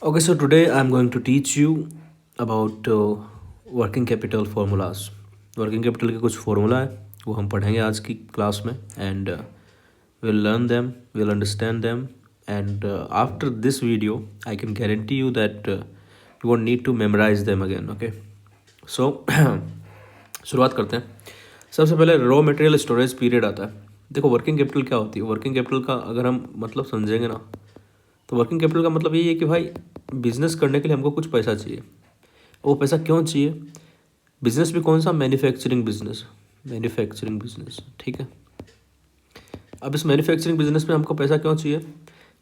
Okay, so today I'm going to teach you about working capital formulas. Working capital के कुछ formula है वो हम पढ़ेंगे आज की क्लास में and will learn them will understand them and after this video I can guarantee you that you won't need to memorise them again. Okay, so शुरुआत करते हैं. सबसे पहले रॉ मटेरियल स्टोरेज पीरियड आता है. देखो वर्किंग कैपिटल क्या होती है. वर्किंग कैपिटल का अगर हम मतलब समझेंगे ना तो वर्किंग कैपिटल का मतलब यही है कि भाई बिजनेस करने के लिए हमको कुछ पैसा चाहिए. वो पैसा क्यों चाहिए. बिजनेस भी कौन सा, मैन्युफैक्चरिंग बिजनेस. ठीक है. अब इस मैन्युफैक्चरिंग बिजनेस में हमको पैसा क्यों चाहिए,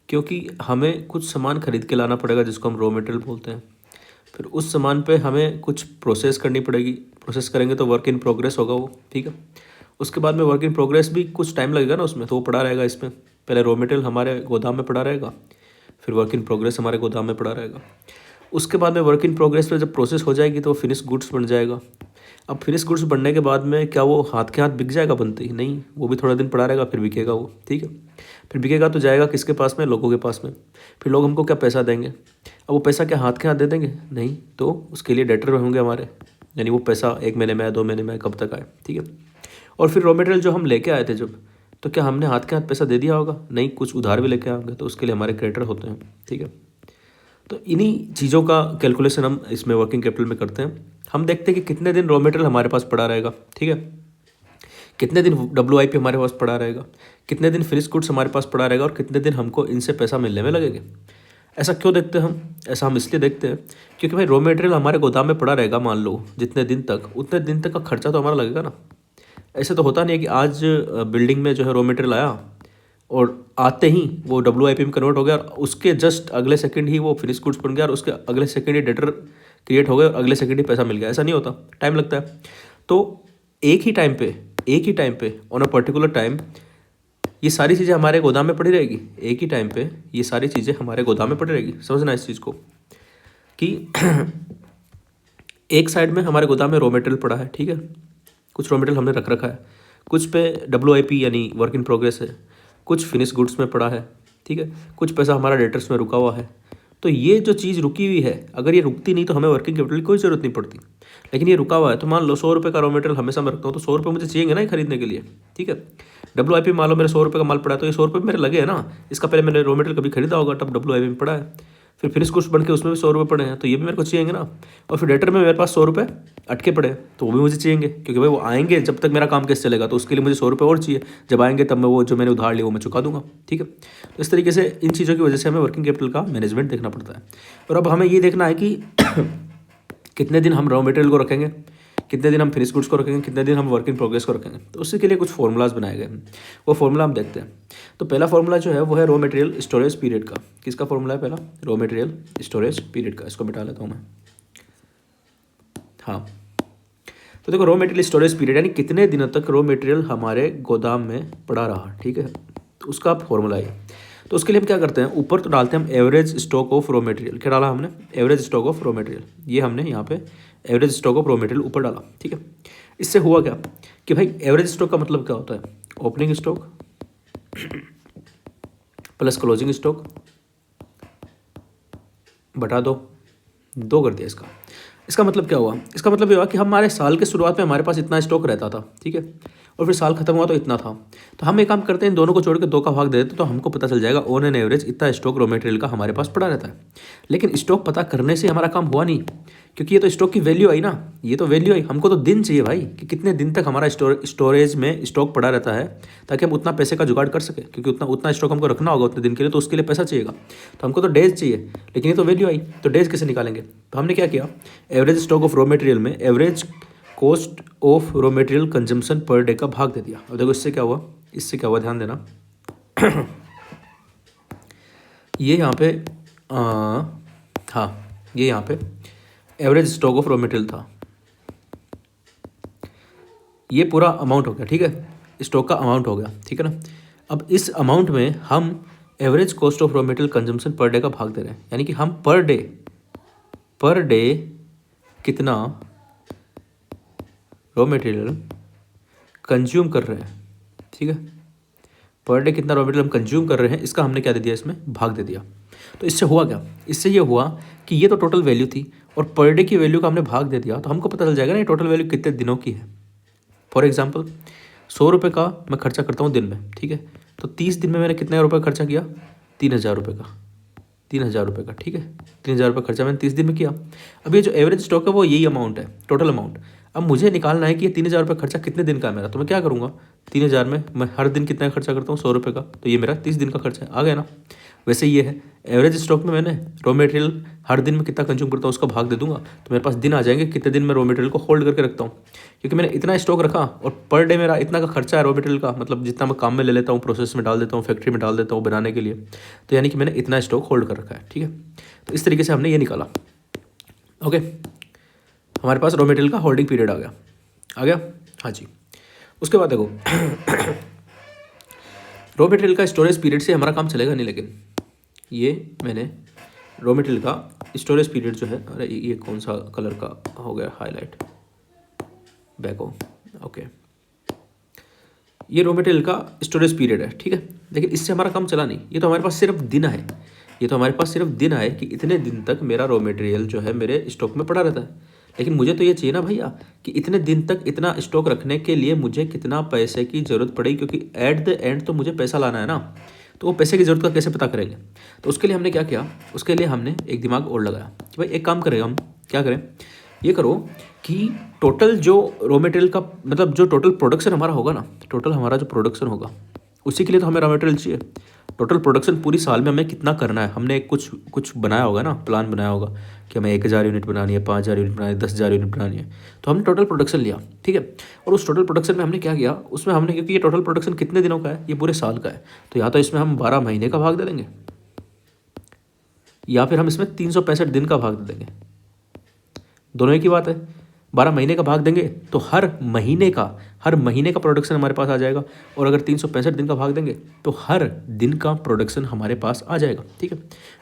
क्योंकि हमें कुछ सामान खरीद के लाना पड़ेगा जिसको हम रॉ मटेरियल बोलते हैं. फिर उस सामान पे हमें कुछ प्रोसेस करनी पड़ेगी. प्रोसेस करेंगे तो वर्क इन प्रोग्रेस होगा वो. ठीक है. उसके बाद में वर्क इन प्रोग्रेस भी कुछ टाइम लगेगा ना उसमें, तो वो पड़ा रहेगा इसमें. पहले रॉ मटेरियल हमारे गोदाम में पड़ा रहेगा, फिर वर्क इन प्रोग्रेस हमारे गोदाम में पड़ा रहेगा. उसके बाद में वर्क इन प्रोग्रेस पे जब प्रोसेस हो जाएगी तो फिनिश गुड्स बन जाएगा. अब फिनिश गुड्स बनने के बाद में क्या वो हाथ के हाथ बिक जाएगा बनते ही नहीं, वो भी थोड़ा दिन पड़ा रहेगा फिर बिकेगा वो. ठीक है. फिर बिकेगा तो जाएगा किसके पास में, लोगों के पास में. फिर लोग हमको क्या पैसा देंगे. अब वो पैसा क्या हाथ के हाथ दे देंगे, नहीं, तो उसके लिए डेटर होंगे हमारे, यानी वो पैसा 1 महीने में 2 महीने में कब तक आए. ठीक है. और फिर रॉ मटेरियल जो हम लेके आए थे जब, तो क्या हमने हाथ के हाथ पैसा दे दिया होगा, नहीं, कुछ उधार भी लेके आएंगे, तो उसके लिए हमारे क्रेडिटर होते हैं. ठीक है. तो इन्हीं चीज़ों का कैलकुलेशन हम इसमें वर्किंग कैपिटल में करते हैं. हम देखते हैं कि कितने दिन रॉ मटेरियल हमारे पास पड़ा रहेगा. ठीक है. कितने दिन WIP हमारे पास पड़ा रहेगा, कितने दिन फिनिश गुड्स हमारे पास पड़ा रहेगा, और कितने दिन हमको इनसे पैसा मिलने में लगेंगे. ऐसा क्यों देखते हैं हम, ऐसा हम इसलिए देखते हैं क्योंकि भाई रॉ मटेरियल हमारे गोदाम में पड़ा रहेगा, मान लो जितने दिन तक, उतने दिन तक का खर्चा तो हमारा लगेगा ना. ऐसे तो होता नहीं है कि आज बिल्डिंग में जो है रॉ मटेरियल आया और आते ही वो WIP में कन्वर्ट हो गया और उसके जस्ट अगले सेकंड ही वो फिनिश गुड्स बन गया और उसके अगले सेकंड ही डेटर क्रिएट हो गए और अगले सेकंड ही पैसा मिल गया. ऐसा नहीं होता, टाइम लगता है. तो एक ही टाइम पे ऑन अ पर्टिकुलर टाइम ये सारी चीज़ें हमारे गोदाम में पड़ी रहेगी. एक ही टाइम पे ये सारी चीज़ें हमारे गोदाम में पड़ी रहेगी. समझना इस चीज़ को कि एक साइड में हमारे गोदाम में रॉ मटेरियल पड़ा है. ठीक है. कुछ रॉ मटेरियल हमने रख रखा है, कुछ पे WIP यानी वर्क इन प्रोग्रेस है, कुछ फिनिश गुड्स में पड़ा है. ठीक है. कुछ पैसा हमारा डेटर्स में रुका हुआ है. तो ये जो चीज़ रुकी हुई है, अगर ये रुकती नहीं तो हमें वर्किंग कैपिटल की कोई ज़रूरत नहीं पड़ती. लेकिन ये रुका हुआ है, तो मान लो 100 रुपये का रॉ मटेरियल हमेशा मैं रखता हूँ, तो 100 रुपये मुझे चाहिए ना ये खरीदने के लिए. ठीक है. WIP मान लो मेरे 100 रुपये का माल पड़ा है, तो ये 100 रुपये मेरे लगे हैं ना. इसका पहले मैंने रॉ मटेरियल कभी खरीदा होगा तब WIP में पड़ा है. फिर फिनिश गुड्स बन के उसमें भी 100 रुपये पड़े हैं, तो ये भी मेरे को चाहिए ना. और फिर डेटर में मेरे पास 100 रुपये अटके पड़े हैं, तो वो भी मुझे चाहिए, क्योंकि भाई वो आएंगे जब तक मेरा काम कैसे चलेगा, तो उसके लिए मुझे 100 रुपये और चाहिए. जब आएंगे तब मैं वो जो मैंने उधार लिया वो मैं चुका दूंगा. ठीक है. तो इस तरीके से इन चीज़ों की वजह से हमें वर्किंग कैपिटल का मैनेजमेंट देखना पड़ता है. और अब हमें ये देखना है कि कितने दिन हम रॉ मटेरियल को रखेंगे, कितने दिन हम फिनिश गुड्स को रखेंगे, कितने दिन हम वर्क इन प्रोग्रेस को रखेंगे. तो उसी के लिए कुछ फॉर्मूलाज बनाए गए हैं, वो फॉर्मूला हम देखते हैं. तो पहला फॉर्मूला जो है वो है रॉ मटेरियल स्टोरेज पीरियड का. किसका फॉर्मूला है पहला, रॉ मटेरियल स्टोरेज पीरियड का. इसको मिटा लेता हूँ मैं. हाँ, तो देखो रॉ मटेरियल स्टोरेज पीरियड यानी कितने दिनों तक रॉ मटेरियल हमारे गोदाम में पड़ा रहा. ठीक है. तो उसका फॉर्मूला है. तो उसके लिए हम क्या करते हैं, ऊपर तो डालते हैं हम average stock of raw material. क्या डाला हमने, average stock of raw material. ये हमने यहाँ पे average stock of raw material ऊपर डाला. ठीक है. इससे हुआ क्या कि भाई एवरेज स्टॉक का मतलब क्या होता है, opening stock plus closing stock बटा दो कर दिया इसका. इसका मतलब क्या हुआ, इसका मतलब ये हुआ कि हमारे साल के शुरुआत में हमारे पास इतना स्टॉक रहता था. ठीक है. और फिर साल खत्म हुआ तो इतना था. तो हम एक काम करते हैं, इन दोनों को जोड़ के 2 का भाग दे देते, तो हमको पता चल जाएगा ऑन एन एवरेज इतना स्टॉक रॉ मटेरियल का हमारे पास पड़ा रहता है. लेकिन स्टॉक पता करने से हमारा काम हुआ नहीं, क्योंकि ये तो स्टॉक की वैल्यू आई ना, ये तो वैल्यू आई. हमको तो दिन चाहिए भाई कि कितने दिन तक हमारा स्टोरेज में स्टॉक पड़ा रहता है, ताकि हम उतना पैसे का जुगाड़ कर सकें, क्योंकि उतना स्टॉक हमको रखना होगा उतने दिन के लिए, तो उसके लिए पैसा चाहिएगा. तो हमको तो डेज चाहिए, लेकिन ये तो वैल्यू आई, तो डेज कैसे निकालेंगे. तो हमने क्या किया, average stock of raw material में average cost of raw material consumption per day का भाग दे दिया. और देखो इससे क्या हुआ, ध्यान देना. ये यहाँ पे हाँ, ये यहाँ पे average stock of raw material था. ये पूरा अमाउंट हो गया. ठीक है. स्टॉक का अमाउंट हो गया. ठीक है ना. अब इस अमाउंट में हम average cost of raw material consumption per day का भाग दे रहे हैं, यानी कि हम पर डे कितना रॉ मटेरियल कंज्यूम कर रहे हैं. ठीक है. पर डे कितना रॉ मटेरियल हम कंज्यूम कर रहे हैं, इसका हमने क्या दे दिया, इसमें भाग दे दिया. तो इससे हुआ क्या, इससे ये हुआ कि ये तो टोटल वैल्यू थी और पर डे की वैल्यू का हमने भाग दे दिया, तो हमको पता चल जाएगा ना ये टोटल वैल्यू कितने दिनों की है। फॉर एग्जाम्पल 100 रुपये का मैं खर्चा करता हूँ दिन में, ठीक है, तो 30 दिन में मैंने कितने रुपये खर्चा किया, 3,000 रुपये का, 3,000 रुपये का, ठीक है, 3,000 रुपये खर्चा मैंने 30 दिन में किया। अब ये जो एवरेज स्टॉक है वो यही अमाउंट है, टोटल अमाउंट। अब मुझे निकालना है कि ये 3,000 रुपये खर्चा कितने दिन का है मेरा, तो मैं क्या करूँगा, 3,000 में मैं हर दिन कितना खर्चा करता हूँ, 100 रुपये का, तो ये मेरा 30 दिन का खर्चा है, आ गया ना। वैसे ये है एवरेज स्टॉक में मैंने रॉ मटेरियल हर दिन में कितना कंज्यूम करता हूँ उसका भाग दे दूंगा, तो मेरे पास दिन आ जाएंगे कितने दिन मैं रॉ मटेरियल को होल्ड करके रखता हूँ, क्योंकि मैंने इतना स्टॉक रखा और पर डे मेरा इतना का खर्चा है रॉ मटेरियल का, मतलब जितना मैं काम में ले लेता हूँ, प्रोसेस में डाल देता हूँ, फैक्ट्री में डाल देता हूँ बनाने के लिए, तो यानी कि मैंने इतना स्टॉक होल्ड कर रखा है, ठीक है। तो इस तरीके से हमने ये निकाला। ओके, हमारे पास रॉ मटेरियल का होल्डिंग पीरियड आ गया। हाँ जी। उसके बाद देखो रॉ मटेरियल का स्टोरेज पीरियड से हमारा काम चलेगा नहीं, लेकिन ये मैंने रॉ मटेरियल का स्टोरेज पीरियड जो है, अरे ये कौन सा कलर का हो गया हाईलाइट, बैको, ओके, ये रॉ मटेरियल का स्टोरेज पीरियड है, ठीक है। लेकिन इससे हमारा काम चला नहीं, ये तो हमारे पास सिर्फ दिन है, ये तो हमारे पास सिर्फ दिन है कि इतने दिन तक मेरा रॉ मटेरियल जो है मेरे स्टॉक में पड़ा रहता है। लेकिन मुझे तो ये चाहिए ना भैया कि इतने दिन तक इतना स्टॉक रखने के लिए मुझे कितना पैसे की ज़रूरत पड़ेगी, क्योंकि एट द एंड तो मुझे पैसा लाना है ना, तो वो पैसे की ज़रूरत का कैसे पता करेंगे। तो उसके लिए हमने क्या किया, उसके लिए हमने एक दिमाग और लगाया कि भाई एक काम करेगा, हम क्या करें, ये करो कि टोटल जो रॉ मटेरियल का मतलब जो टोटल प्रोडक्शन हमारा होगा ना, टोटल हमारा जो प्रोडक्शन होगा उसी के लिए तो हमें रॉ मटेरियल चाहिए। टोटल प्रोडक्शन पूरी साल में हमें कितना करना है, हमने कुछ बनाया होगा ना, प्लान बनाया होगा कि हमें 1,000 यूनिट बनानी है, 5,000 यूनिट बनानी है, 10,000 यूनिट बनानी है, तो हमने टोटल प्रोडक्शन लिया, ठीक है। और उस टोटल प्रोडक्शन में हमने क्या किया, उसमें हमने, क्योंकि ये टोटल प्रोडक्शन कितने दिनों का है, ये पूरे साल का है, तो या तो इसमें हम 12 महीने का भाग दे देंगे या फिर हम इसमें 365 दिन का भाग दे देंगे, दोनों एक ही बात है। 12 महीने का भाग देंगे तो हर महीने का प्रोडक्शन हमारे पास आ जाएगा, और अगर 365 दिन का भाग देंगे तो हर दिन का प्रोडक्शन हमारे पास आ जाएगा, ठीक है।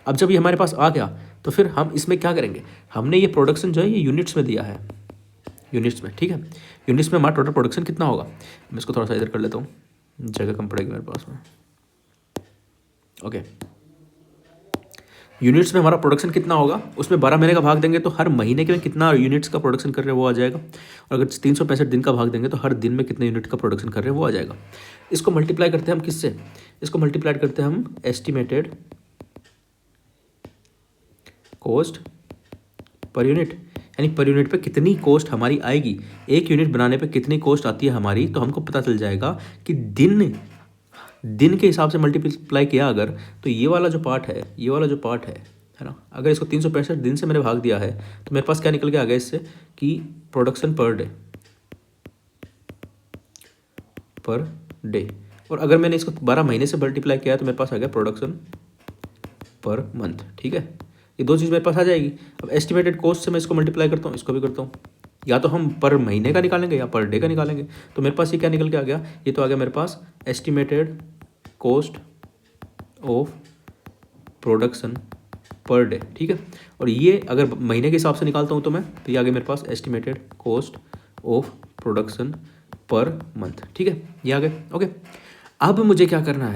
अब जब ये हमारे पास आ गया तो फिर हम इसमें क्या करेंगे, हमने ये प्रोडक्शन जो है ये यूनिट्स में दिया है, यूनिट्स में, ठीक है। यूनिट्स में हमारा टोटल प्रोडक्शन कितना होगा, मैं इसको थोड़ा सा इधर कर लेता हूँ, जगह कम पड़ेगी मेरे पास में, ओके। यूनिट्स में हमारा प्रोडक्शन कितना होगा, उसमें 12 महीने का भाग देंगे तो हर महीने के में कितना यूनिट्स का प्रोडक्शन कर रहे हैं वो आ जाएगा, और अगर 365 दिन का भाग देंगे तो हर दिन में कितने यूनिट का प्रोडक्शन कर रहे हैं वो आ जाएगा। इसको मल्टीप्लाई करते हैं हम किससे, इसको मल्टीप्लाई करते हैं हम एस्टिमेटेड कॉस्ट पर यूनिट, यानी पर यूनिट पे कितनी कॉस्ट हमारी आएगी, एक यूनिट बनाने पे कितनी कॉस्ट आती है हमारी, तो हमको पता चल जाएगा कि दिन के हिसाब से मल्टीप्लाई किया अगर, तो ये वाला जो पार्ट है ना, अगर इसको 365 दिन से मैंने भाग दिया है तो मेरे पास क्या निकल के आ गया इससे कि प्रोडक्शन पर डे, और अगर मैंने इसको 12 महीने से मल्टीप्लाई किया तो मेरे पास आ गया प्रोडक्शन पर मंथ, ठीक है। ये दो चीज़ मेरे पास आ जाएगी। अब एस्टिमेटेड कॉस्ट से मैं इसको मल्टीप्लाई करता हूँ, इसको भी करता हूँ, या तो हम पर महीने का निकालेंगे या पर डे का निकालेंगे, तो मेरे पास ये क्या निकल के आ गया, ये तो आ गया मेरे पास estimated cost of production per day, ठीक है। और ये अगर महीने के हिसाब से निकालता हूँ तो मैं, तो ये आ गया मेरे पास estimated cost of production per month, ठीक है, ये आ गए, ओके। अब मुझे क्या करना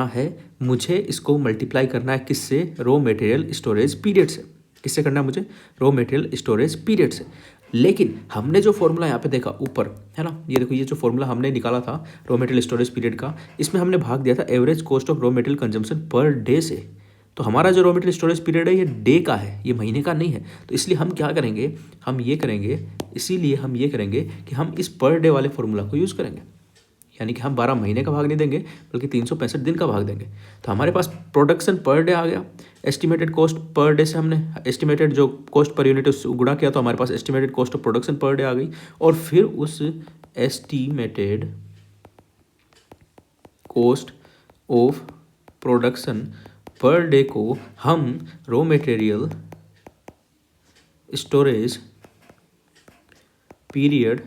है, मुझे इसको मल्टीप्लाई करना है किससे, रॉ मटेरियल स्टोरेज पीरियड से। किससे करना है मुझे, रॉ मटेरियल स्टोरेज पीरियड से। लेकिन हमने जो फॉर्मूला यहाँ पे देखा ऊपर है ना, ये देखो, ये जो फॉर्मूला हमने निकाला था रॉ मटेरियल स्टोरेज पीरियड का, इसमें हमने भाग दिया था average cost of raw material consumption per day से। तो हमारा जो रॉ मटेरियल स्टोरेज पीरियड है ये डे का है, ये महीने का नहीं है। तो इसलिए हम क्या करेंगे, हम ये करेंगे कि हम इस पर डे वाले फॉर्मूला को यूज़ करेंगे, यानी कि हम 12 महीने का भाग नहीं देंगे बल्कि 365 दिन का भाग देंगे। तो हमारे पास प्रोडक्शन पर डे आ गया, एस्टिमेटेड कॉस्ट पर डे से हमने एस्टिमेटेड जो कॉस्ट पर यूनिट गुणा किया तो हमारे पास estimated cost of production per day आ गई, और फिर उस estimated cost of production per day को हम रॉ मटेरियल स्टोरेज पीरियड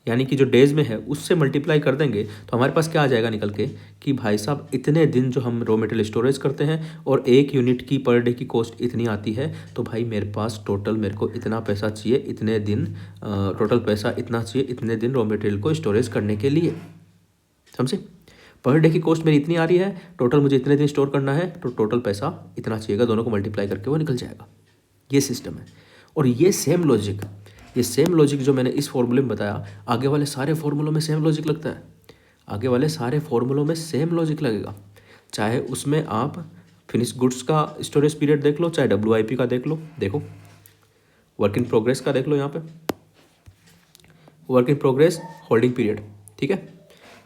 यानी कि जो डेज में है उससे मल्टीप्लाई कर देंगे, तो हमारे पास क्या आ जाएगा निकल के कि भाई साहब इतने दिन जो हम रॉ मटेरियल स्टोरेज करते हैं और एक यूनिट की पर डे की कॉस्ट इतनी आती है, तो भाई मेरे पास टोटल मेरे को इतना पैसा चाहिए, इतने दिन टोटल पैसा इतना चाहिए, इतने दिन रॉ मटेरियल को स्टोरेज करने के लिए, समझे। पर डे की कॉस्ट मेरी इतनी आ रही है, टोटल मुझे इतने दिन स्टोर करना है, तो टोटल पैसा इतना चाहिएगा, दोनों को मल्टीप्लाई करके वो निकल जाएगा। ये सिस्टम है। और ये सेम लॉजिक जो मैंने इस फॉर्मूले में बताया, आगे वाले सारे फॉर्मूलों में सेम लॉजिक लगता है। आगे वाले सारे फॉर्मूलों में सेम लॉजिक लगेगा, चाहे उसमें आप फिनिश गुड्स का स्टोरेज पीरियड देख लो, चाहे WIP का देख लो। देखो वर्क इन प्रोग्रेस का देख लो, यहाँ पे work in progress holding period, ठीक है।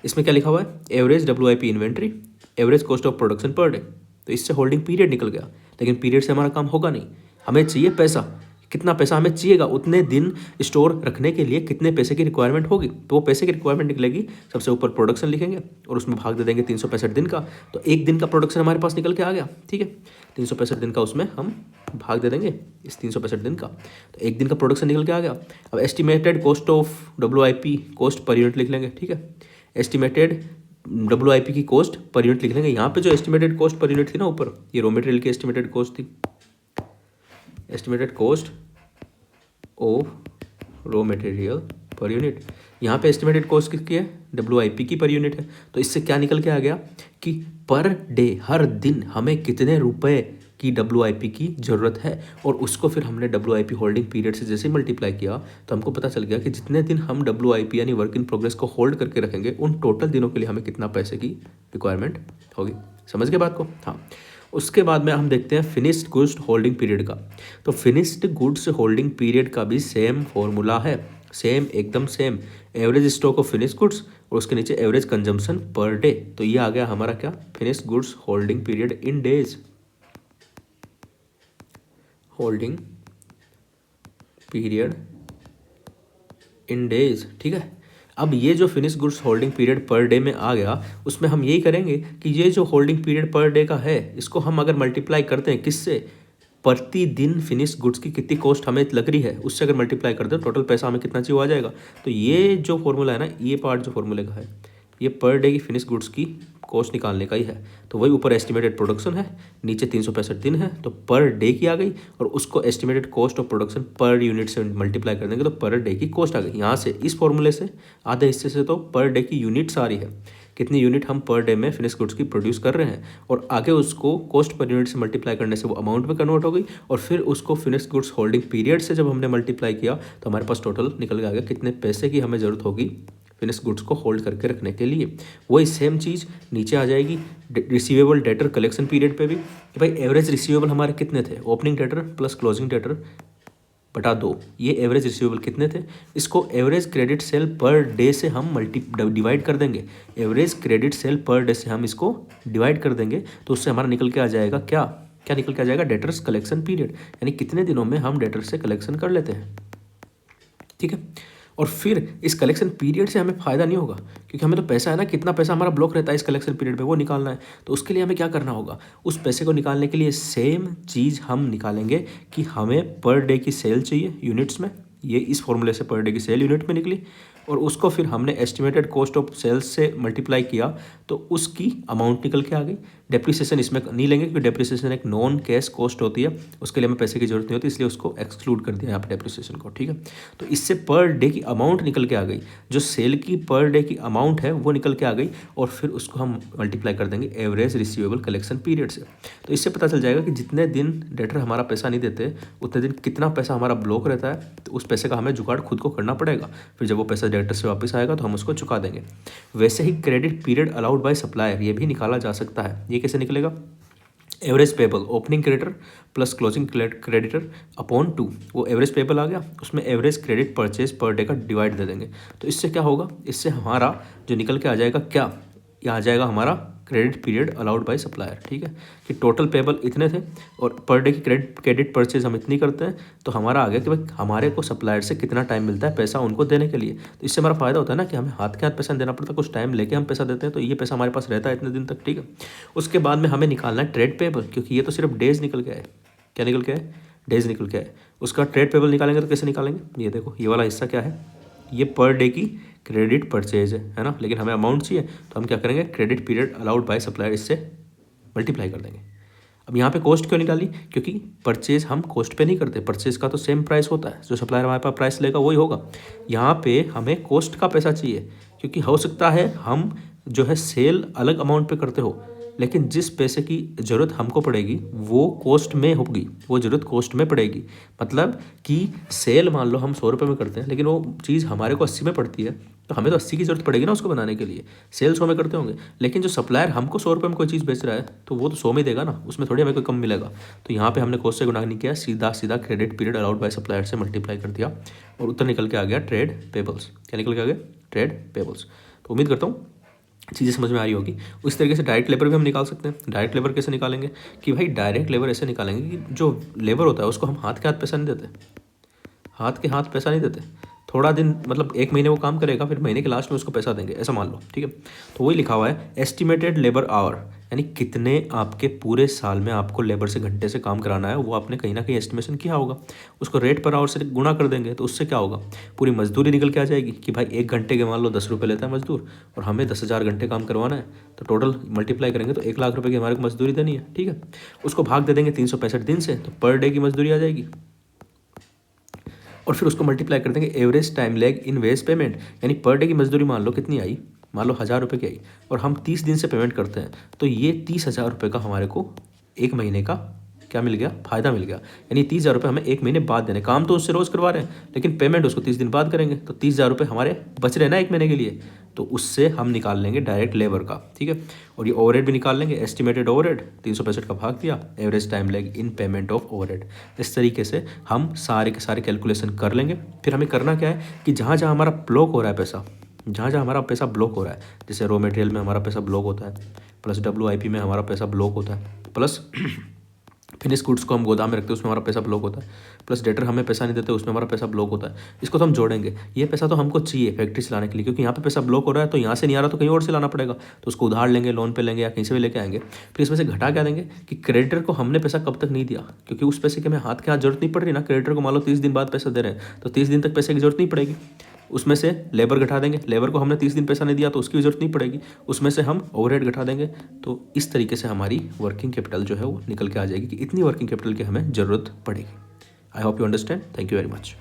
इसमें क्या लिखा हुआ है, average WIP inventory, average cost of production per day. तो इससे होल्डिंग पीरियड निकल गया, लेकिन पीरियड से हमारा काम होगा नहीं। हमें चाहिए पैसा, कितना पैसा हमें चाहिएगा, उतने दिन स्टोर रखने के लिए कितने पैसे की रिक्वायरमेंट होगी, तो वो पैसे की रिक्वायरमेंट निकलेगी। सबसे ऊपर प्रोडक्शन लिखेंगे और उसमें भाग दे देंगे 365 दिन का, तो एक दिन का प्रोडक्शन हमारे पास निकल के आ गया, ठीक है। 365 दिन का उसमें हम भाग दे देंगे इस 365 दिन का, तो एक दिन का प्रोडक्शन निकल के आ गया। अब estimated cost of WIP cost per unit लिख लेंगे, ठीक है। एस्टिमेटेड WIP की कॉस्ट पर यूनिट लिख लेंगे। यहाँ पे जो एस्टिमेटेड कॉस्ट पर यूनिट थी ना ऊपर, ये रॉ मटेरियल की एस्टिमेटेड कॉस्ट थी, estimated cost of raw material per unit. यहाँ पे एस्टिमेटेड कॉस्ट किसकी है, WIP की पर यूनिट है। तो इससे क्या निकल के आ गया कि पर डे, हर दिन हमें कितने रुपए की WIP की ज़रूरत है, और उसको फिर हमने WIP होल्डिंग पीरियड से जैसे मल्टीप्लाई किया, तो हमको पता चल गया कि जितने दिन हम WIP यानी वर्क इन प्रोग्रेस को होल्ड करके रखेंगे, उन टोटल दिनों के लिए हमें कितना पैसे की रिक्वायरमेंट होगी। समझ गए बात को? हाँ। उसके बाद में हम देखते हैं फिनिश्ड गुड्स होल्डिंग पीरियड का। तो फिनिश्ड गुड्स होल्डिंग पीरियड का भी सेम फॉर्मूला है, सेम, एकदम same. Average stock of finish goods और उसके नीचे एवरेज कंजम्पशन पर डे। तो ये आ गया हमारा क्या, finished goods holding period in days, holding period in days, ठीक है। अब ये जो finish goods holding period per day में आ गया, उसमें हम यही करेंगे कि ये जो होल्डिंग पीरियड पर डे का है, इसको हम अगर मल्टीप्लाई करते हैं किससे, प्रतिदिन फिनिश गुड्स की कितनी कॉस्ट हमें लग रही है, उससे अगर मल्टीप्लाई कर दो, टोटल पैसा हमें कितना चाहिए आ जाएगा। तो ये जो फॉर्मूला है ना, ये पार्ट जो फॉर्मूले का है, ये पर डे की फिनिश गुड्स की कॉस्ट निकालने का ही है। तो वही ऊपर एस्टिमेटेड प्रोडक्शन है, नीचे 365 दिन है, तो पर डे की आ गई, और उसको estimated cost of production per unit से मल्टीप्लाई कर देंगे, तो पर डे की कॉस्ट आ गई। यहाँ से इस फॉर्मूले से आधे हिस्से से तो पर डे की यूनिट्स आ रही है, कितनी यूनिट हम पर डे में फिनिश गुड्स की प्रोड्यूस कर रहे हैं, और आगे उसको कॉस्ट पर यूनिट से मल्टीप्लाई करने से वो अमाउंट में कन्वर्ट हो गई, और फिर उसको फिनिश गुड्स होल्डिंग पीरियड से जब हमने मल्टीप्लाई किया, तो हमारे पास टोटल निकल के आ गया कितने पैसे की हमें ज़रूरत होगी फिनिश गुड्स को होल्ड करके रखने के लिए। वही सेम चीज़ नीचे आ जाएगी रिसीवेबल डेटर कलेक्शन पीरियड पे भी, कि भाई एवरेज रिसीवेबल हमारे कितने थे, opening debtor plus closing debtor बटा 2, ये एवरेज रिसीवेबल कितने थे, इसको average credit sale per day से हम डिवाइड कर देंगे। Average credit sale per day से हम इसको डिवाइड कर देंगे, तो उससे हमारा निकल के आ जाएगा क्या, क्या निकल के आ जाएगा, डेटर्स कलेक्शन पीरियड, यानी कितने दिनों में हम डेटर से कलेक्शन कर लेते हैं, ठीक है। और फिर इस कलेक्शन पीरियड से हमें फ़ायदा नहीं होगा, क्योंकि हमें तो पैसा है ना, कितना पैसा हमारा ब्लॉक रहता है इस कलेक्शन पीरियड में, वो निकालना है। तो उसके लिए हमें क्या करना होगा, उस पैसे को निकालने के लिए सेम चीज़ हम निकालेंगे कि हमें पर डे की सेल चाहिए यूनिट्स में, ये इस फॉर्मूले से पर डे की सेल यूनिट में निकली, और उसको फिर हमने एस्टिमेटेड कॉस्ट ऑफ सेल्स से मल्टीप्लाई किया, तो उसकी अमाउंट निकल के आ गई। डेप्रिसिएशन इसमें नहीं लेंगे, क्योंकि डेप्रिसिएशन एक नॉन कैश कॉस्ट होती है, उसके लिए हमें पैसे की जरूरत नहीं होती, इसलिए उसको एक्सक्लूड कर दिया यहाँ पर डेप्रिसिएशन को, ठीक है। तो इससे पर डे की अमाउंट निकल के आ गई, जो सेल की पर डे की अमाउंट है वो निकल के आ गई, और फिर उसको हम मल्टीप्लाई कर देंगे एवरेज रिसीवेबल कलेक्शन पीरियड से। तो इससे पता चल जाएगा कि जितने दिन डेटर हमारा पैसा नहीं देते, उतने दिन कितना पैसा हमारा ब्लॉक रहता है, तो उस पैसे का हमें जुगाड़ खुद को करना पड़ेगा। फिर जब वो पैसा डेटर से वापस आएगा तो हम उसको चुका देंगे। वैसे ही credit period allowed by supplier, ये भी निकाला जा सकता है। ये कैसे निकलेगा, average payable opening creditor plus closing creditor upon 2, वो एवरेज पेबल आ गया, उसमें average credit purchase per day का डिवाइड दे देंगे। तो इससे क्या होगा, इससे हमारा जो निकल के आ जाएगा क्या, ये आ जाएगा हमारा credit period allowed by supplier, ठीक है, कि टोटल पेबल इतने थे और पर डे की क्रेडिट परचेज हम इतनी करते हैं, तो हमारा आ गया कि भाई हमारे को सप्लायर से कितना टाइम मिलता है पैसा उनको देने के लिए। तो इससे हमारा फायदा होता है ना कि हमें हाथ के हाथ पैसा देना पड़ता है, कुछ टाइम लेके हम पैसा देते हैं, तो ये पैसा हमारे पास रहता है इतने दिन तक, ठीक है। उसके बाद में हमें निकालना है ट्रेड पेबल, क्योंकि ये तो सिर्फ डेज निकल के आए, क्या निकल के आए, डेज निकल के आए। उसका ट्रेड पेबल निकालेंगे तो कैसे निकालेंगे, ये देखो, ये वाला हिस्सा क्या है, ये पर डे की क्रेडिट परचेज है ना, लेकिन हमें अमाउंट चाहिए, तो हम क्या करेंगे, credit period allowed by supplier इससे मल्टीप्लाई कर देंगे। अब यहाँ पे कॉस्ट क्यों निकाली, क्योंकि परचेज हम कॉस्ट पे नहीं करते, परचेज का तो सेम प्राइस होता है, जो सप्लायर हमारे पास प्राइस लेगा वही होगा। यहाँ पे हमें कॉस्ट का पैसा चाहिए, क्योंकि हो सकता है हम जो है सेल अलग अमाउंट पे करते हो, लेकिन जिस पैसे की ज़रूरत हमको पड़ेगी वो कॉस्ट में होगी, वो ज़रूरत कॉस्ट में पड़ेगी। मतलब कि सेल मान लो हम 100 रुपये में करते हैं, लेकिन वो चीज़ हमारे को 80 में पड़ती है, तो हमें तो 80 की ज़रूरत पड़ेगी ना उसको बनाने के लिए। सेल 100 में करते होंगे, लेकिन जो सप्लायर हमको 100 रुपये में कोई चीज़ बेच रहा है तो वो तो 100 में देगा ना, उसमें थोड़ी हमें कोई कम मिलेगा। तो यहाँ पे हमने कॉस्ट से गुणा नहीं किया, सीधा सीधा credit period allowed by supplier से मल्टीप्लाई कर दिया और उत्तर निकल के आ गया ट्रेड पेबल्स। क्या निकल के आ गया? Trade payables. तो उम्मीद करता हूँ चीज़ें समझ में आ रही होगी। उस तरीके से डायरेक्ट लेबर भी हम निकाल सकते हैं। डायरेक्ट लेबर कैसे निकालेंगे कि भाई डायरेक्ट लेबर ऐसे निकालेंगे कि जो लेबर होता है उसको हम हाथ के हाथ पैसा नहीं देते, हाथ के हाथ पैसा नहीं देते। थोड़ा दिन मतलब 1 महीने वो काम करेगा, फिर महीने के लास्ट में उसको पैसा देंगे, ऐसा मान लो, ठीक है। तो वही लिखा हुआ है एस्टिमेटेड लेबर आवर, यानी कितने आपके पूरे साल में आपको लेबर से घंटे से काम कराना है, वो आपने कहीं ना कहीं एस्टिमेशन किया होगा। उसको रेट पर आवर से गुणा कर देंगे तो उससे क्या होगा, पूरी मजदूरी निकल के आ जाएगी कि भाई 1 घंटे के मान लो 10 रुपये लेता है मजदूर और हमें 10,000 घंटे काम करवाना है, तो टोटल मल्टीप्लाई करेंगे तो 1 लाख रुपये की हमारे को मजदूरी देनी है, ठीक है। उसको भाग दे देंगे 365 दिन से, तो पर डे की मजदूरी आ जाएगी और फिर उसको मल्टीप्लाई कर देंगे एवरेज टाइम लैग इन वेज पेमेंट, यानी पर डे की मजदूरी मान लो कितनी आई, मान लो 1,000 रुपये की आई और हम 30 दिन से पेमेंट करते हैं, तो ये 30,000 रुपये का हमारे को 1 महीने का क्या मिल गया, फ़ायदा मिल गया। यानी 30,000 रुपये हमें 1 महीने बाद देने, काम तो उससे रोज़ करवा रहे हैं लेकिन पेमेंट उसको 30 दिन बाद करेंगे, तो 30,000 रुपये हमारे बच रहे ना 1 महीने के लिए, तो उससे हम निकाल लेंगे डायरेक्ट लेबर का, ठीक है। और ये ओवरहेड भी निकाल लेंगे, एस्टिमेटेड ओवरहेड 365 का भाग दिया, average time lag in payment of overhead. इस तरीके से हम सारे के सारे कैलकुलेशन कर लेंगे। फिर हमें करना क्या है कि जहाँ जहाँ हमारा ब्लॉक हो रहा है पैसा, जहाँ जहाँ हमारा पैसा ब्लॉक हो रहा है, जैसे रॉ मटेरियल में हमारा पैसा ब्लॉक होता है, प्लस WIP में हमारा पैसा ब्लॉक होता है, प्लस फिनिश गुड्स को हम गोदाम में रखते हैं उसमें हमारा पैसा ब्लॉक होता है, प्लस डेटर हमें पैसा नहीं देते उसमें हमारा पैसा ब्लॉक होता है। इसको तो हम जोड़ेंगे, ये पैसा तो हमको चाहिए फैक्ट्री चलाने के लिए, क्योंकि यहाँ पे पैसा ब्लॉक हो रहा है तो यहाँ से नहीं आ रहा तो कहीं और से लाना पड़ेगा, तो उसको उधार लेंगे, लोन पे लेंगे या कहीं से भी लेके आएंगे। फिर इसमें से घटा क्या देंगे कि क्रेडिटर को हमने पैसा कब तक नहीं दिया, क्योंकि उस पैसे की हमें हाथ के हाथ जरूरत नहीं पड़ रही ना। क्रेडिटर को मान लो 30 दिन बाद पैसा दे रहे हैं तो 30 दिन तक पैसे की जरूरत नहीं पड़ेगी। उसमें से लेबर घटा देंगे, लेबर को हमने 30 दिन पैसा नहीं दिया तो उसकी जरूरत नहीं पड़ेगी। उसमें से हम ओवरहेड घटा देंगे, तो इस तरीके से हमारी वर्किंग कैपिटल जो है वो निकल के आ जाएगी कि इतनी वर्किंग कैपिटल की हमें ज़रूरत पड़ेगी। I hope you understand. Thank you very much.